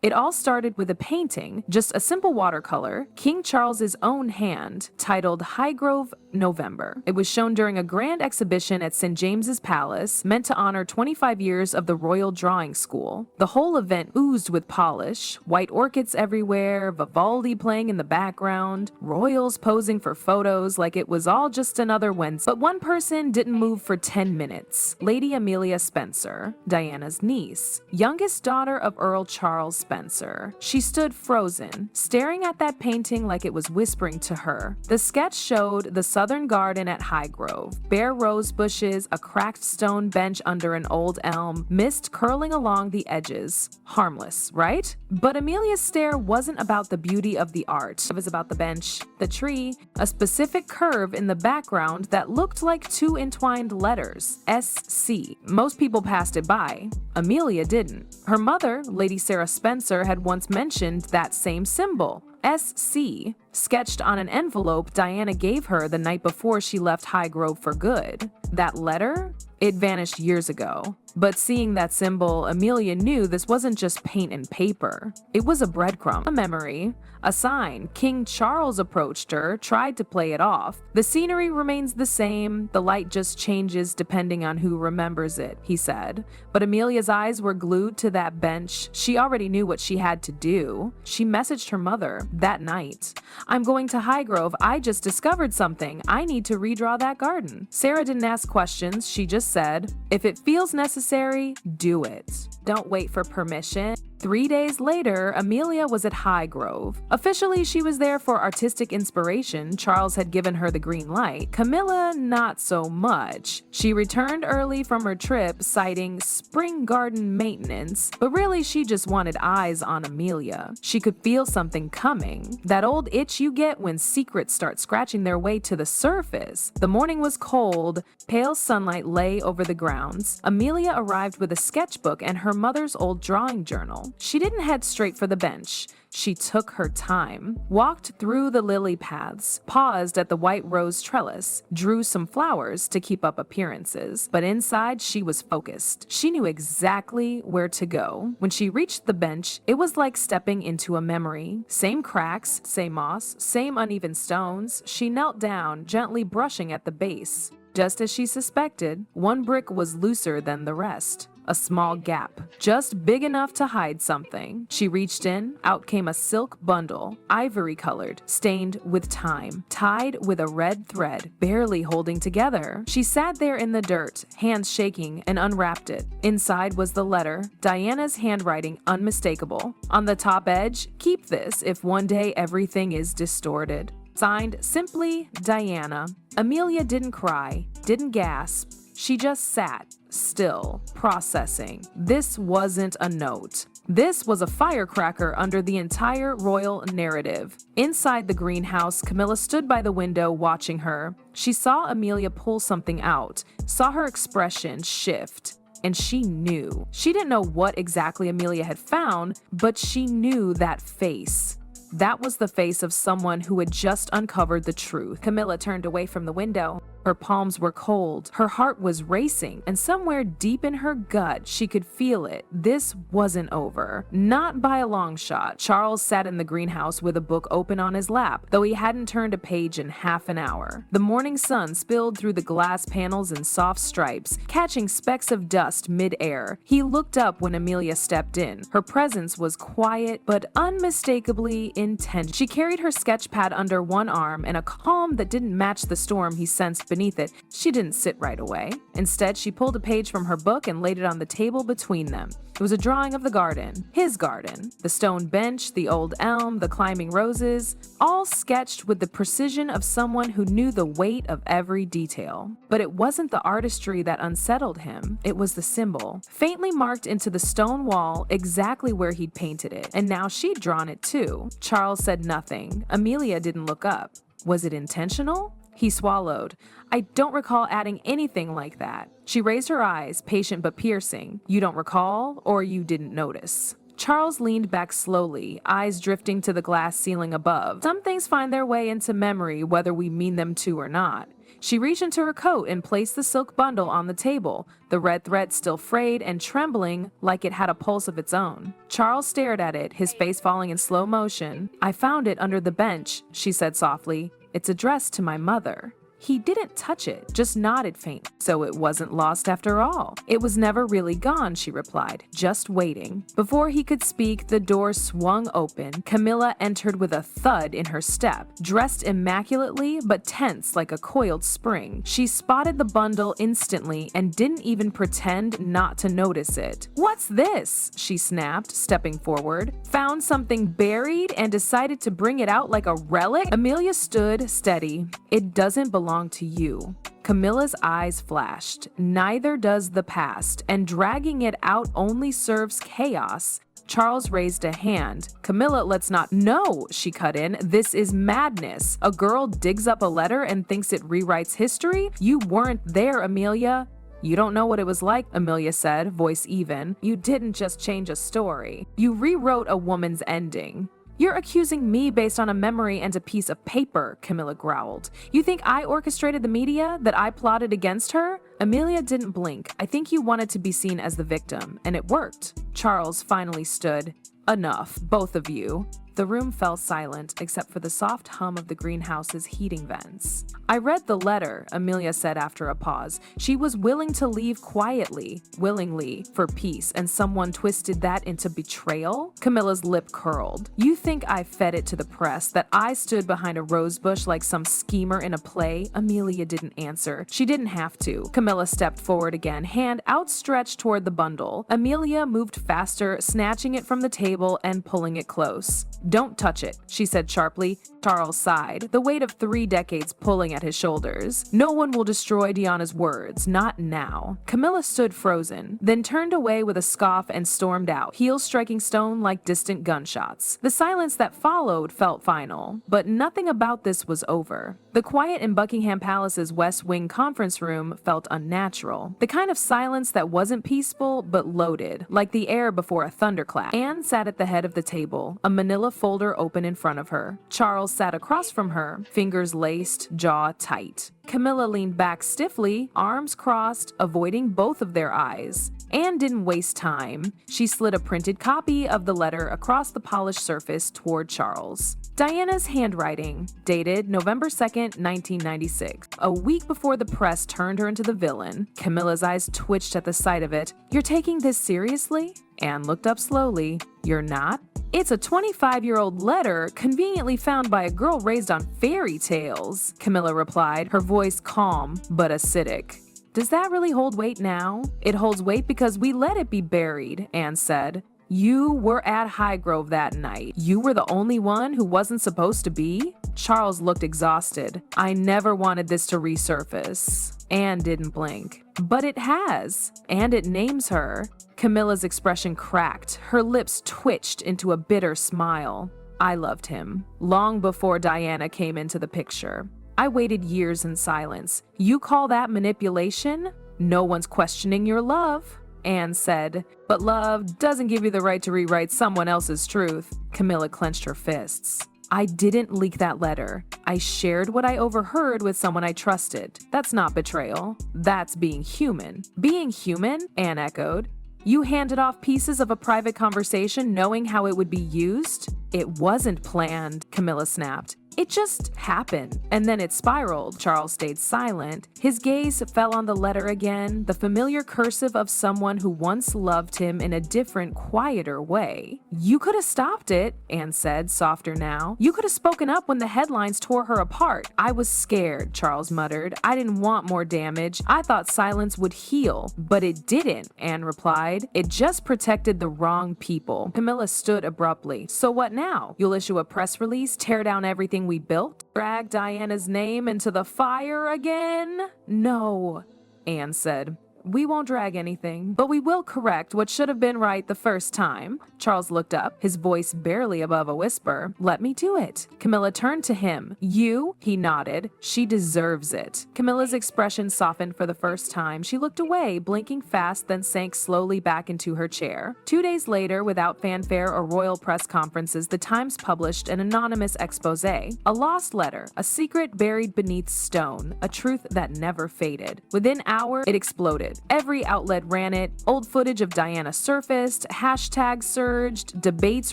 It all started with a painting, just a simple watercolor, King Charles's own hand, titled Highgrove November. It was shown during a grand exhibition at St. James's Palace, meant to honor 25 years of the Royal Drawing School. The whole event oozed with polish, white orchids everywhere, Vivaldi playing in the background, royals posing for photos like it was all just another Wednesday. But one person didn't move for 10 minutes. Lady Amelia Spencer, Diana's niece, youngest daughter of Earl Charles Spencer. She stood frozen, staring at that painting like it was whispering to her. The sketch showed the southern garden at Highgrove, bare rose bushes, a cracked stone bench under an old elm, mist curling along the edges. Harmless, right? But Amelia's stare wasn't about the beauty of the art. It was about the bench, the tree, a specific curve in the background that looked like two entwined letters, SC. Most people passed it by. Amelia didn't. Her mother, Lady Sarah Spencer, had once mentioned that same symbol, SC, sketched on an envelope Diana gave her the night before she left Highgrove for good. That letter? It vanished years ago. But seeing that symbol, Amelia knew this wasn't just paint and paper. It was a breadcrumb, a memory, a sign. King Charles approached her, tried to play it off. The scenery remains the same, the light just changes depending on who remembers it, he said. But Amelia's eyes were glued to that bench. She already knew what she had to do. She messaged her mother that night. "I'm going to Highgrove. I just discovered something. I need to redraw that garden." Sarah didn't ask questions. She just said, "If it feels necessary, do it. Don't wait for permission." 3 days later, Amelia was at Highgrove. Officially, she was there for artistic inspiration. Charles had given her the green light. Camilla, not so much. She returned early from her trip, citing spring garden maintenance, but really she just wanted eyes on Amelia. She could feel something coming. That old itch you get when secrets start scratching their way to the surface. The morning was cold. Pale sunlight lay over the grounds. Amelia arrived with a sketchbook and her mother's old drawing journal. She didn't head straight for the bench. She took her time, walked through the lily paths, paused at the white rose trellis, drew some flowers to keep up appearances. But inside, she was focused. She knew exactly where to go. When she reached the bench, it was like stepping into a memory. Same cracks, same moss, same uneven stones. She knelt down, gently brushing at the base. Just as she suspected, one brick was looser than the rest. A small gap, just big enough to hide something. She reached in, out came a silk bundle, ivory-colored, stained with time, tied with a red thread, barely holding together. She sat there in the dirt, hands shaking, and unwrapped it. Inside was the letter, Diana's handwriting unmistakable. On the top edge, "Keep this if one day everything is distorted." Signed, simply, Diana. Amelia didn't cry, didn't gasp. She just sat, still, processing. This wasn't a note. This was a firecracker under the entire royal narrative. Inside the greenhouse, Camilla stood by the window watching her. She saw Amelia pull something out, saw her expression shift. And she knew. She didn't know what exactly Amelia had found, but she knew that face. That was the face of someone who had just uncovered the truth. Camilla turned away from the window. Her palms were cold. Her heart was racing, and somewhere deep in her gut, she could feel it. This wasn't over. Not by a long shot. Charles sat in the greenhouse with a book open on his lap, though he hadn't turned a page in half an hour. The morning sun spilled through the glass panels in soft stripes, catching specks of dust mid-air. He looked up when Amelia stepped in. Her presence was quiet, but unmistakably intense. She carried her sketch pad under one arm, and a calm that didn't match the storm he sensed beneath it. She didn't sit right away. Instead, she pulled a page from her book and laid it on the table between them. It was a drawing of the garden, his garden, the stone bench, the old elm, the climbing roses, all sketched with the precision of someone who knew the weight of every detail. But it wasn't the artistry that unsettled him, it was the symbol, faintly marked into the stone wall exactly where he'd painted it. And now she'd drawn it too. Charles said nothing. Amelia didn't look up. Was it intentional? He swallowed. "I don't recall adding anything like that." She raised her eyes, patient but piercing. "You don't recall, or you didn't notice?" Charles leaned back slowly, eyes drifting to the glass ceiling above. Some things find their way into memory whether we mean them to or not. She reached into her coat and placed the silk bundle on the table, the red thread still frayed and trembling like it had a pulse of its own. Charles stared at it, his face falling in slow motion. "I found it under the bench," she said softly. "It's addressed to my mother." He didn't touch it, just nodded faintly. "So it wasn't lost after all." "It was never really gone," she replied, "just waiting." Before he could speak, the door swung open. Camilla entered with a thud in her step, dressed immaculately but tense like a coiled spring. She spotted the bundle instantly and didn't even pretend not to notice it. "What's this?" she snapped, stepping forward. "Found something buried and decided to bring it out like a relic?" Amelia stood steady. "It doesn't belong to you." Camilla's eyes flashed. "Neither does the past, and dragging it out only serves chaos." Charles raised a hand. "Camilla, let's not—" "No," she cut in. "This is madness. A girl digs up a letter and thinks it rewrites history? You weren't there, Amelia." "You don't know what it was like," Amelia said, voice even. "You didn't just change a story. You rewrote a woman's ending." "You're accusing me based on a memory and a piece of paper," Camilla growled. "You think I orchestrated the media? That I plotted against her?" Amelia didn't blink. "I think you wanted to be seen as the victim, and it worked." Charles finally stood. "Enough, both of you." The room fell silent, except for the soft hum of the greenhouse's heating vents. "I read the letter," Amelia said after a pause. "She was willing to leave quietly, willingly, for peace, and someone twisted that into betrayal?" Camilla's lip curled. "You think I fed it to the press, that I stood behind a rosebush like some schemer in a play?" Amelia didn't answer. She didn't have to. Camilla stepped forward again, hand outstretched toward the bundle. Amelia moved faster, snatching it from the table and pulling it close. "Don't touch it," she said sharply. Charles sighed, the weight of 3 decades pulling at his shoulders. "No one will destroy Deanna's words, not now." Camilla stood frozen, then turned away with a scoff and stormed out, heels striking stone like distant gunshots. The silence that followed felt final, but nothing about this was over. The quiet in Buckingham Palace's West Wing conference room felt unnatural, the kind of silence that wasn't peaceful but loaded, like the air before a thunderclap. Anne sat at the head of the table, a manila folder open in front of her. Charles sat across from her, fingers laced, jaw tight. Camilla leaned back stiffly, arms crossed, avoiding both of their eyes. Anne didn't waste time. She slid a printed copy of the letter across the polished surface toward Charles. Diana's handwriting, dated November 2nd, 1996. A week before the press turned her into the villain. Camilla's eyes twitched at the sight of it. "You're taking this seriously?" Anne looked up slowly. "You're not?" "It's a 25-year-old letter conveniently found by a girl raised on fairy tales," Camilla replied, her voice calm but acidic. "Does that really hold weight now?" "It holds weight because we let it be buried," Anne said. "You were at Highgrove that night. You were the only one who wasn't supposed to be?" Charles looked exhausted. "I never wanted this to resurface." Anne didn't blink. "But it has, and it names her." Camilla's expression cracked. Her lips twitched into a bitter smile. "I loved him, long before Diana came into the picture. I waited years in silence. You call that manipulation? No one's questioning your love," Anne said. "But love doesn't give you the right to rewrite someone else's truth." Camilla clenched her fists. "I didn't leak that letter. I shared what I overheard with someone I trusted. That's not betrayal. That's being human." "Being human?" Anne echoed. "You handed off pieces of a private conversation knowing how it would be used?" "It wasn't planned," Camilla snapped. "It just happened, and then it spiraled." Charles stayed silent. His gaze fell on the letter again, the familiar cursive of someone who once loved him in a different, quieter way. "You could have stopped it," Anne said, softer now. "You could have spoken up when the headlines tore her apart." "I was scared," Charles muttered. "I didn't want more damage. I thought silence would heal." "But it didn't," Anne replied. "It just protected the wrong people." Camilla stood abruptly. "So what now? You'll issue a press release, tear down everything we built? Drag Diana's name into the fire again?" "No," Anne said. We won't drag anything, but we will correct what should have been right the first time. Charles looked up, his voice barely above a whisper. Let me do it. Camilla turned to him. You? He nodded. She deserves it. Camilla's expression softened for the first time. She looked away, blinking fast, then sank slowly back into her chair. 2 days later, without fanfare or royal press conferences, the Times published an anonymous expose. A lost letter, a secret buried beneath stone, a truth that never faded. Within hours, it exploded. Every outlet ran it. Old footage of Diana surfaced, hashtags surged, debates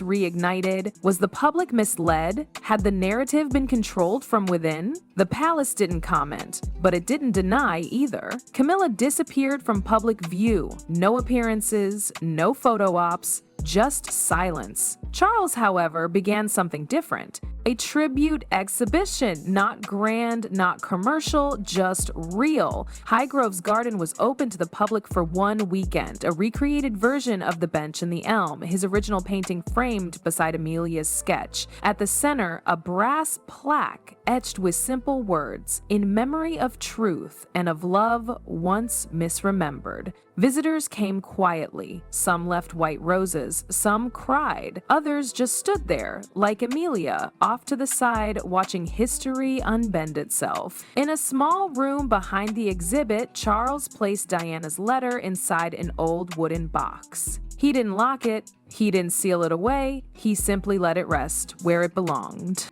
reignited. Was the public misled? Had the narrative been controlled from within? The palace didn't comment, but it didn't deny either. Camilla disappeared from public view. No appearances, no photo ops, just silence. Charles, however, began something different. A tribute exhibition, not grand, not commercial, just real. Highgrove's garden was open to the public for 1 weekend, a recreated version of the bench and the elm, his original painting framed beside Amelia's sketch. At the center, a brass plaque etched with simple words, "In memory of truth and of love once misremembered." Visitors came quietly. Some left white roses, some cried. Others just stood there, like Amelia, off to the side, watching history unbend itself. In a small room behind the exhibit, Charles placed Diana's letter inside an old wooden box. He didn't lock it, he didn't seal it away, he simply let it rest where it belonged.